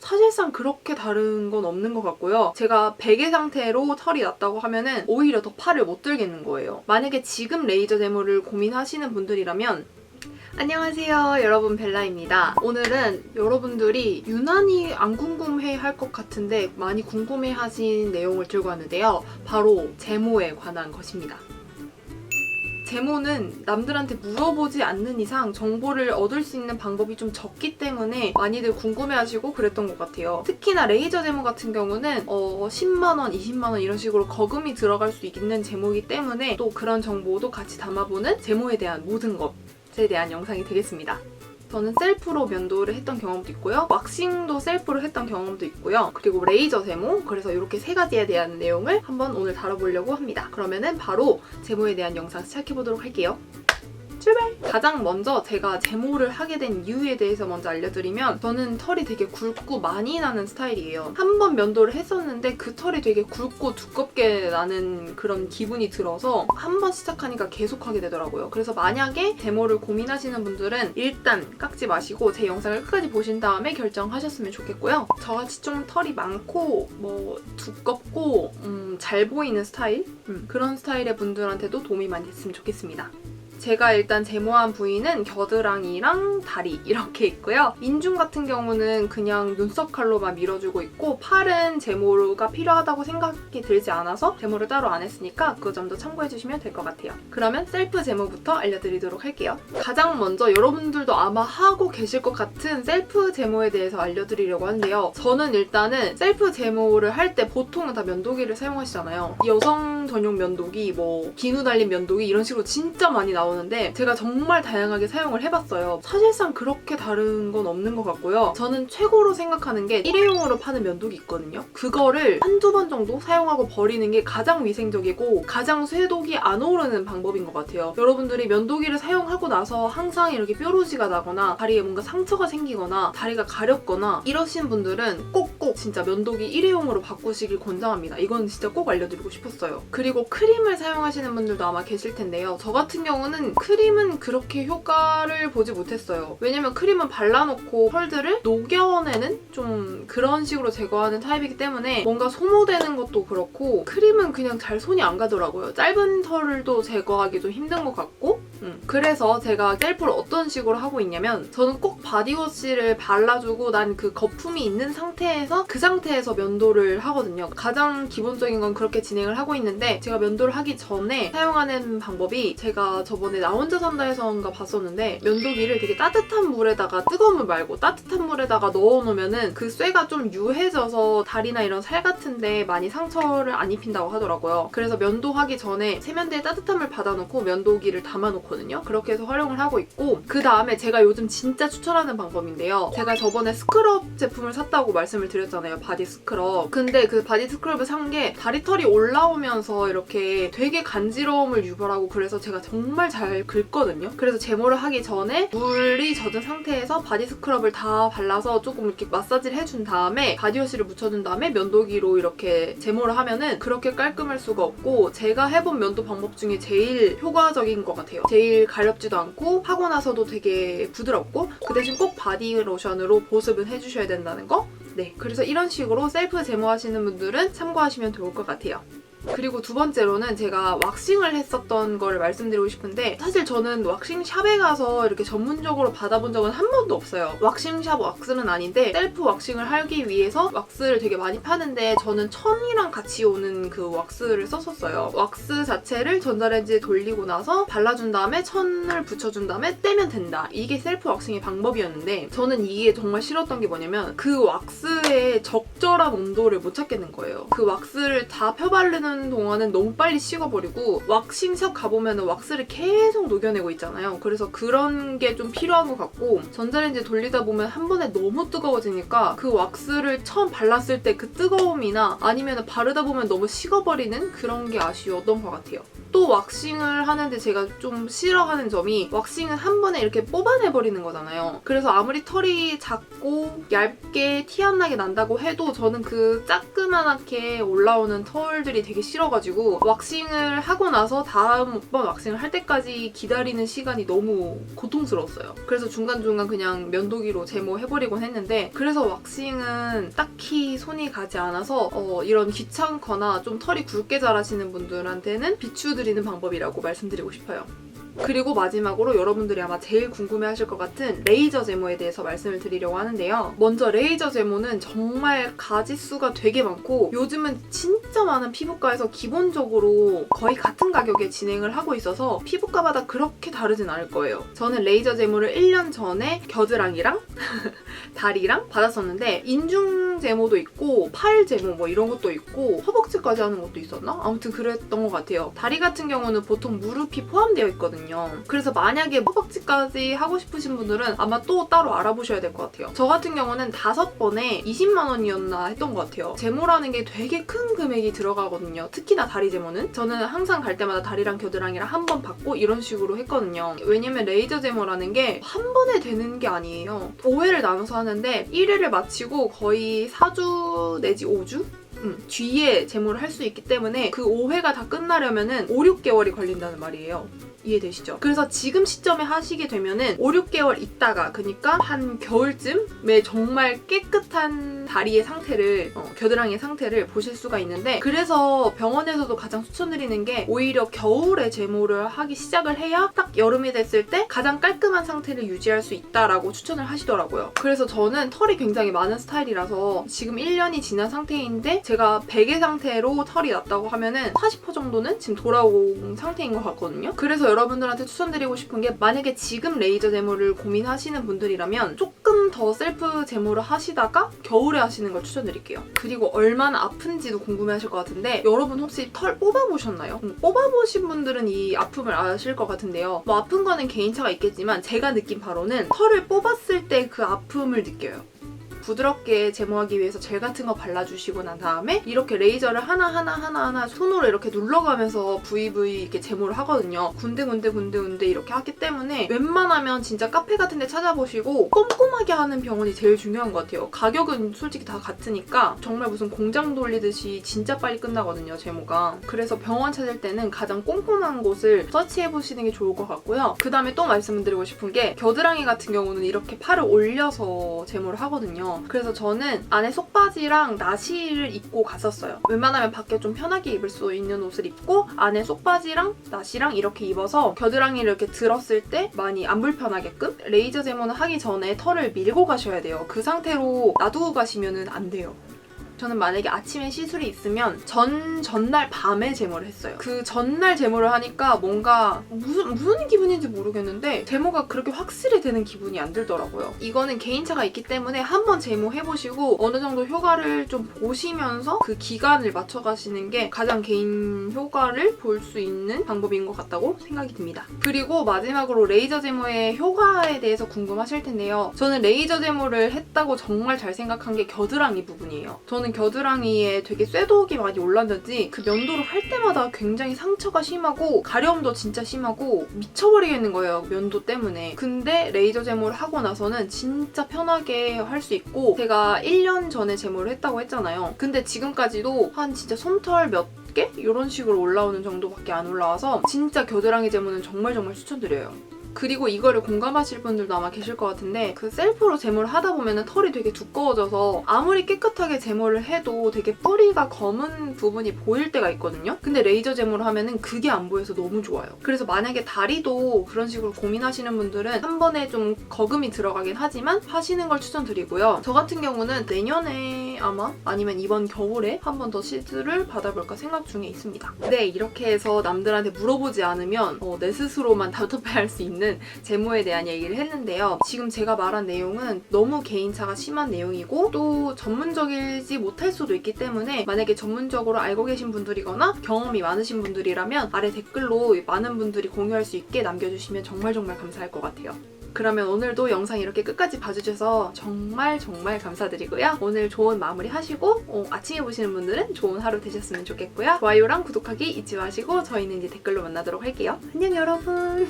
사실상 그렇게 다른 건 없는 것 같고요. 제가 베개 상태로 털이 났다고 하면은 오히려 더 팔을 못 들겠는 거예요. 만약에 지금 레이저 제모를 고민하시는 분들이라면 안녕하세요, 여러분, 벨라입니다. 오늘은 여러분들이 유난히 안 궁금해 할 것 같은데 많이 궁금해 하신 내용을 들고 왔는데요. 바로 제모에 관한 것입니다. 제모는 남들한테 물어보지 않는 이상 정보를 얻을 수 있는 방법이 좀 적기 때문에 많이들 궁금해하시고 그랬던 것 같아요. 특히나 레이저 제모 같은 경우는 10만원, 20만원 이런 식으로 거금이 들어갈 수 있는 제모이기 때문에 또 그런 정보도 같이 담아보는 제모에 대한 모든 것에 대한 영상이 되겠습니다. 저는 셀프로 면도를 했던 경험도 있고요. 왁싱도 셀프로 했던 경험도 있고요. 그리고 레이저 제모, 그래서 이렇게 세 가지에 대한 내용을 한번 오늘 다뤄보려고 합니다. 그러면은 바로 제모에 대한 영상 시작해보도록 할게요. 출발! 가장 먼저 제가 제모를 하게 된 이유에 대해서 먼저 알려드리면 저는 털이 되게 굵고 많이 나는 스타일이에요. 한 번 면도를 했었는데 그 털이 되게 굵고 두껍게 나는 그런 기분이 들어서 한 번 시작하니까 계속 하게 되더라고요. 그래서 만약에 제모를 고민하시는 분들은 일단 깎지 마시고 제 영상을 끝까지 보신 다음에 결정하셨으면 좋겠고요. 저같이 좀 털이 많고 두껍고 잘 보이는 스타일? 그런 스타일의 분들한테도 도움이 많이 됐으면 좋겠습니다. 제가 일단 제모한 부위는 겨드랑이랑 다리 이렇게 있고요. 인중 같은 경우는 그냥 눈썹 칼로만 밀어주고 있고 팔은 제모가 필요하다고 생각이 들지 않아서 제모를 따로 안 했으니까 그 점도 참고해주시면 될 것 같아요. 그러면 셀프 제모부터 알려드리도록 할게요. 가장 먼저 여러분들도 아마 하고 계실 것 같은 셀프 제모에 대해서 알려드리려고 하는데요. 저는 일단은 셀프 제모를 할 때 보통은 다 면도기를 사용하시잖아요. 여성 전용 면도기, 비누 달린 면도기 이런 식으로 진짜 많이 나오는데 제가 정말 다양하게 사용을 해봤어요. 사실상 그렇게 다른 건 없는 것 같고요. 저는 최고로 생각하는 게 일회용으로 파는 면도기 있거든요. 그거를 한두 번 정도 사용하고 버리는 게 가장 위생적이고 가장 쇠독이 안 오르는 방법인 것 같아요. 여러분들이 면도기를 사용하고 나서 항상 이렇게 뾰루지가 나거나 다리에 뭔가 상처가 생기거나 다리가 가렵거나 이러신 분들은 꼭꼭 진짜 면도기 일회용으로 바꾸시길 권장합니다. 이건 진짜 꼭 알려드리고 싶었어요. 그리고 크림을 사용하시는 분들도 아마 계실 텐데요. 저 같은 경우는 크림은 그렇게 효과를 보지 못했어요. 왜냐면 크림은 발라놓고 털들을 녹여내는 좀 그런 식으로 제거하는 타입이기 때문에 뭔가 소모되는 것도 그렇고 크림은 그냥 잘 손이 안 가더라고요. 짧은 털도 제거하기 좀 힘든 것 같고 그래서 제가 셀프를 어떤 식으로 하고 있냐면 저는 꼭 바디워시를 발라주고 난 그 거품이 있는 상태에서 그 상태에서 면도를 하거든요. 가장 기본적인 건 그렇게 진행을 하고 있는데 제가 면도를 하기 전에 사용하는 방법이 제가 저번에 나 혼자 산다 해서인가 봤었는데 면도기를 되게 따뜻한 물에다가 뜨거운 물 말고 따뜻한 물에다가 넣어놓으면은 그 쇠가 좀 유해져서 다리나 이런 살 같은데 많이 상처를 안 입힌다고 하더라고요. 그래서 면도하기 전에 세면대에 따뜻한 물 받아놓고 면도기를 담아놓거든요. 그렇게 해서 활용을 하고 있고 그 다음에 제가 요즘 진짜 추천하는 방법인데요. 제가 저번에 스크럽 제품을 샀다고 말씀을 드렸잖아요. 바디 스크럽. 근데 그 바디 스크럽을 산 게 다리털이 올라오면서 이렇게 되게 간지러움을 유발하고 그래서 제가 정말 잘 긁거든요. 그래서 제모를 하기 전에 물이 젖은 상태에서 바디 스크럽을 다 발라서 조금 이렇게 마사지를 해준 다음에 바디워시를 묻혀준 다음에 면도기로 이렇게 제모를 하면은 그렇게 깔끔할 수가 없고 제가 해본 면도 방법 중에 제일 효과적인 것 같아요. 제일 가렵지도 않고 하고 나서도 되게 부드럽고 그 대신 꼭 바디 로션으로 보습은 해주셔야 된다는 거? 네, 그래서 이런 식으로 셀프 제모 하시는 분들은 참고하시면 좋을 것 같아요. 그리고 두 번째로는 제가 왁싱을 했었던 거를 말씀드리고 싶은데 사실 저는 왁싱샵에 가서 이렇게 전문적으로 받아본 적은 한 번도 없어요. 왁싱샵 왁스는 아닌데 셀프 왁싱을 하기 위해서 왁스를 되게 많이 파는데 저는 천이랑 같이 오는 그 왁스를 썼었어요. 왁스 자체를 전자레인지에 돌리고 나서 발라준 다음에 천을 붙여준 다음에 떼면 된다. 이게 셀프 왁싱의 방법이었는데 저는 이게 정말 싫었던 게 뭐냐면 그 왁스의 적절한 온도를 못 찾겠는 거예요. 그 왁스를 다 펴바르는 동안은 너무 빨리 식어버리고 왁싱샵 가보면 왁스를 계속 녹여내고 있잖아요. 그래서 그런 게 좀 필요한 것 같고 전자레인지 돌리다 보면 한 번에 너무 뜨거워지니까 그 왁스를 처음 발랐을 때 그 뜨거움이나 아니면 바르다 보면 너무 식어버리는 그런 게 아쉬웠던 것 같아요. 또 왁싱을 하는데 제가 좀 싫어하는 점이 왁싱은 한 번에 이렇게 뽑아내버리는 거잖아요. 그래서 아무리 털이 작고 얇게 티 안 나게 난다고 해도 저는 그 짜끄만하게 올라오는 털들이 되게 되게 싫어가지고 왁싱을 하고 나서 다음번 왁싱을 할 때까지 기다리는 시간이 너무 고통스러웠어요. 그래서 중간중간 그냥 면도기로 제모해버리곤 했는데, 그래서 왁싱은 딱히 손이 가지 않아서 이런 귀찮거나 좀 털이 굵게 자라시는 분들한테는 비추드리는 방법이라고 말씀드리고 싶어요. 그리고 마지막으로 여러분들이 아마 제일 궁금해하실 것 같은 레이저 제모에 대해서 말씀을 드리려고 하는데요. 먼저 레이저 제모는 정말 가지수가 되게 많고 요즘은 진짜 많은 피부과에서 기본적으로 거의 같은 가격에 진행을 하고 있어서 피부과마다 그렇게 다르진 않을 거예요. 저는 레이저 제모를 1년 전에 겨드랑이랑 다리랑 받았었는데 인중 제모도 있고 팔 제모 뭐 이런 것도 있고 허벅지까지 하는 것도 있었나? 아무튼 그랬던 것 같아요. 다리 같은 경우는 보통 무릎이 포함되어 있거든요. 그래서 만약에 허벅지까지 하고 싶으신 분들은 아마 또 따로 알아보셔야 될 것 같아요. 저 같은 경우는 5번에 20만 원이었나 했던 것 같아요. 제모라는 게 되게 큰 금액이 들어가거든요. 특히나 다리 제모는. 저는 항상 갈 때마다 다리랑 겨드랑이랑 한 번 받고 이런 식으로 했거든요. 왜냐면 레이저 제모라는 게 한 번에 되는 게 아니에요. 5회를 나눠서 하는데 1회를 마치고 거의 4주 내지 5주? 뒤에 제모를 할 수 있기 때문에 그 5회가 다 끝나려면은 5, 6개월이 걸린다는 말이에요. 이해되시죠? 그래서 지금 시점에 하시게 되면은 5, 6개월 있다가, 그러니까 한 겨울쯤에 정말 깨끗한 다리의 상태를, 겨드랑이의 상태를 보실 수가 있는데, 그래서 병원에서도 가장 추천드리는 게 오히려 겨울에 제모를 하기 시작을 해야 딱 여름이 됐을 때 가장 깔끔한 상태를 유지할 수 있다라고 추천을 하시더라고요. 그래서 저는 털이 굉장히 많은 스타일이라서 지금 1년이 지난 상태인데 제가 100의 상태로 털이 났다고 하면은 40% 정도는 지금 돌아온 상태인 것 같거든요. 그래서 여러분들한테 추천드리고 싶은 게, 만약에 지금 레이저 제모를 고민하시는 분들이라면 조금 더 셀프 제모를 하시다가 겨울에 하시는 걸 추천드릴게요. 그리고 얼마나 아픈지도 궁금해하실 것 같은데, 여러분 혹시 털 뽑아보셨나요? 뽑아보신 분들은 이 아픔을 아실 것 같은데요. 뭐 아픈 거는 개인차가 있겠지만 제가 느낀 바로는 털을 뽑았을 때 그 아픔을 느껴요. 부드럽게 제모하기 위해서 젤 같은 거 발라주시고 난 다음에 이렇게 레이저를 하나하나 손으로 이렇게 눌러가면서 부위부위 이렇게 제모를 하거든요. 군데 이렇게 하기 때문에 웬만하면 진짜 카페 같은 데 찾아보시고 꼼꼼하게 하는 병원이 제일 중요한 것 같아요. 가격은 솔직히 다 같으니까 정말 무슨 공장 돌리듯이 진짜 빨리 끝나거든요, 제모가. 그래서 병원 찾을 때는 가장 꼼꼼한 곳을 서치해보시는 게 좋을 것 같고요. 그 다음에 또 말씀드리고 싶은 게, 겨드랑이 같은 경우는 이렇게 팔을 올려서 제모를 하거든요. 그래서 저는 안에 속바지랑 나시를 입고 갔었어요. 웬만하면 밖에 좀 편하게 입을 수 있는 옷을 입고 안에 속바지랑 나시랑 이렇게 입어서 겨드랑이를 이렇게 들었을 때 많이 안 불편하게끔. 레이저 제모는 하기 전에 털을 밀고 가셔야 돼요. 그 상태로 놔두고 가시면 안 돼요. 저는 만약에 아침에 시술이 있으면 전날 밤에 제모를 했어요. 그 전날 제모를 하니까 뭔가 무슨 기분인지 모르겠는데 제모가 그렇게 확실히 되는 기분이 안 들더라고요. 이거는 개인차가 있기 때문에 한번 제모해보시고 어느 정도 효과를 좀 보시면서 그 기간을 맞춰가시는 게 가장 개인 효과를 볼 수 있는 방법인 것 같다고 생각이 듭니다. 그리고 마지막으로 레이저 제모의 효과에 대해서 궁금하실 텐데요. 저는 레이저 제모를 했다고 정말 잘 생각한 게 겨드랑이 부분이에요. 저는 겨드랑이에 되게 쇠독이 많이 올랐는지 그 면도를 할 때마다 굉장히 상처가 심하고 가려움도 진짜 심하고 미쳐버리겠는 거예요, 면도 때문에. 근데 레이저 제모를 하고 나서는 진짜 편하게 할 수 있고, 제가 1년 전에 제모를 했다고 했잖아요. 근데 지금까지도 한 진짜 솜털 몇 개? 이런 식으로 올라오는 정도밖에 안 올라와서 진짜 겨드랑이 제모는 정말 추천드려요. 그리고 이거를 공감하실 분들도 아마 계실 것 같은데, 그 셀프로 제모를 하다 보면 털이 되게 두꺼워져서 아무리 깨끗하게 제모를 해도 되게 뿌리가 검은 부분이 보일 때가 있거든요. 근데 레이저 제모를 하면은 그게 안 보여서 너무 좋아요. 그래서 만약에 다리도 그런 식으로 고민하시는 분들은 한 번에 좀 거금이 들어가긴 하지만 하시는 걸 추천드리고요. 저 같은 경우는 내년에 아마, 아니면 이번 겨울에 한 번 더 시술을 받아볼까 생각 중에 있습니다. 네, 이렇게 해서 남들한테 물어보지 않으면 내 스스로만 답답해할 수 있는 제모에 대한 얘기를 했는데요. 지금 제가 말한 내용은 너무 개인차가 심한 내용이고 또 전문적이지 못할 수도 있기 때문에, 만약에 전문적으로 알고 계신 분들이거나 경험이 많으신 분들이라면 아래 댓글로 많은 분들이 공유할 수 있게 남겨주시면 정말 감사할 것 같아요. 그러면 오늘도 영상 이렇게 끝까지 봐주셔서 정말 감사드리고요. 오늘 좋은 마무리 하시고 아침에 보시는 분들은 좋은 하루 되셨으면 좋겠고요. 좋아요랑 구독하기 잊지 마시고 저희는 이제 댓글로 만나도록 할게요. 안녕 여러분.